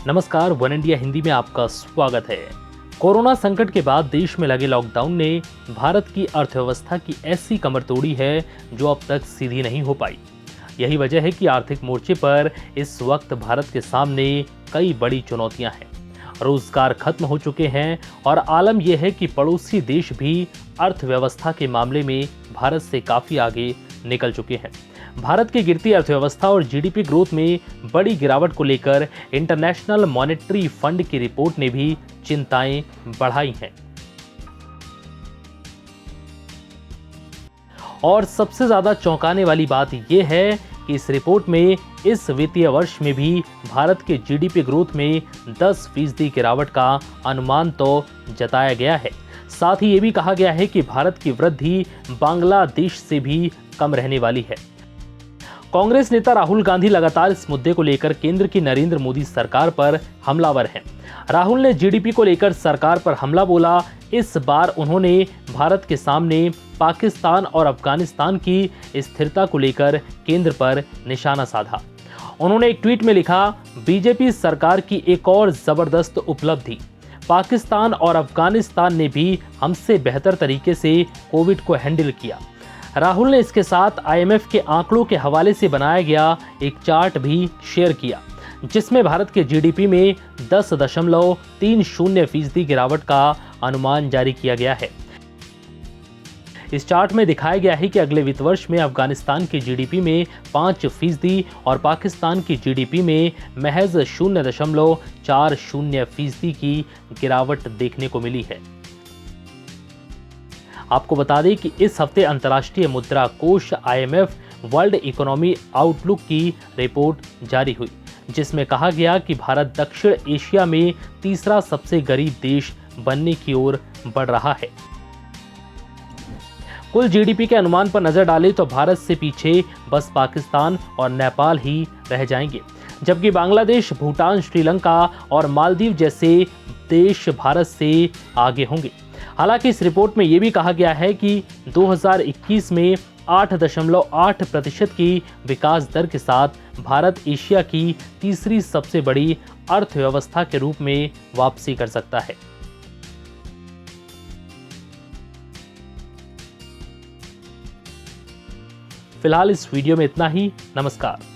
नमस्कार, one India Hindi में आपका स्वागत है। कोरोना संकट के बाद देश में लगे लॉकडाउन ने भारत की अर्थव्यवस्था की ऐसी कमर तोड़ी है जो अब तक सीधी नहीं हो पाई। यही वजह है कि आर्थिक मोर्चे पर इस वक्त भारत के सामने कई बड़ी चुनौतियां हैं। रोजगार खत्म हो चुके हैं और आलम यह है कि पड़ोसी देश भी अर्थव्यवस्था के मामले में भारत से काफी आगे निकल चुके हैं। भारत की गिरती अर्थव्यवस्था और जीडीपी ग्रोथ में बड़ी गिरावट को लेकर इंटरनेशनल मॉनेटरी फंड की रिपोर्ट ने भी चिंताएं बढ़ाई हैं। और सबसे ज्यादा चौंकाने वाली बात यह है कि इस रिपोर्ट में इस वित्तीय वर्ष में भी भारत के जीडीपी ग्रोथ में 10% गिरावट का अनुमान तो जताया गया है। साथ ही ये भी कहा गया है कि भारत की वृद्धि बांग्लादेश से भी कम रहने वाली है। कांग्रेस नेता राहुल गांधी लगातार इस मुद्दे को लेकर केंद्र की नरेंद्र मोदी सरकार पर हमलावर हैं। राहुल ने जीडीपी को लेकर सरकार पर हमला बोला। इस बार उन्होंने भारत के सामने पाकिस्तान और अफगानिस्तान की स्थिरता को लेकर केंद्र पर निशाना साधा। उन्होंने एक ट्वीट में लिखा, बीजेपी सरकार की एक और जबरदस्त उपलब्धि, पाकिस्तान और अफगानिस्तान ने भी हमसे बेहतर तरीके से कोविड को हैंडल किया। राहुल ने इसके साथ आईएमएफ के आंकड़ों के हवाले से बनाया गया एक चार्ट भी शेयर किया, जिसमें भारत के जीडीपी में 10.30% गिरावट का अनुमान जारी किया गया है। इस चार्ट में दिखाया गया है कि अगले वित्त वर्ष में अफगानिस्तान की जीडीपी में 5% और पाकिस्तान की जीडीपी में महज 0.40% की गिरावट देखने को मिली है। आपको बता दें कि इस हफ्ते अंतर्राष्ट्रीय मुद्रा कोष आईएमएफ वर्ल्ड इकोनॉमी आउटलुक की रिपोर्ट जारी हुई, जिसमें कहा गया कि भारत दक्षिण एशिया में तीसरा सबसे गरीब देश बनने की ओर बढ़ रहा है। कुल जीडीपी के अनुमान पर नजर डालें तो भारत से पीछे बस पाकिस्तान और नेपाल ही रह जाएंगे, जबकि बांग्लादेश, भूटान, श्रीलंका और मालदीव जैसे देश भारत से आगे होंगे। हालांकि इस रिपोर्ट में यह भी कहा गया है कि 2021 में 8.8% की विकास दर के साथ भारत एशिया की तीसरी सबसे बड़ी अर्थव्यवस्था के रूप में वापसी कर सकता है। फिलहाल इस वीडियो में इतना ही। नमस्कार।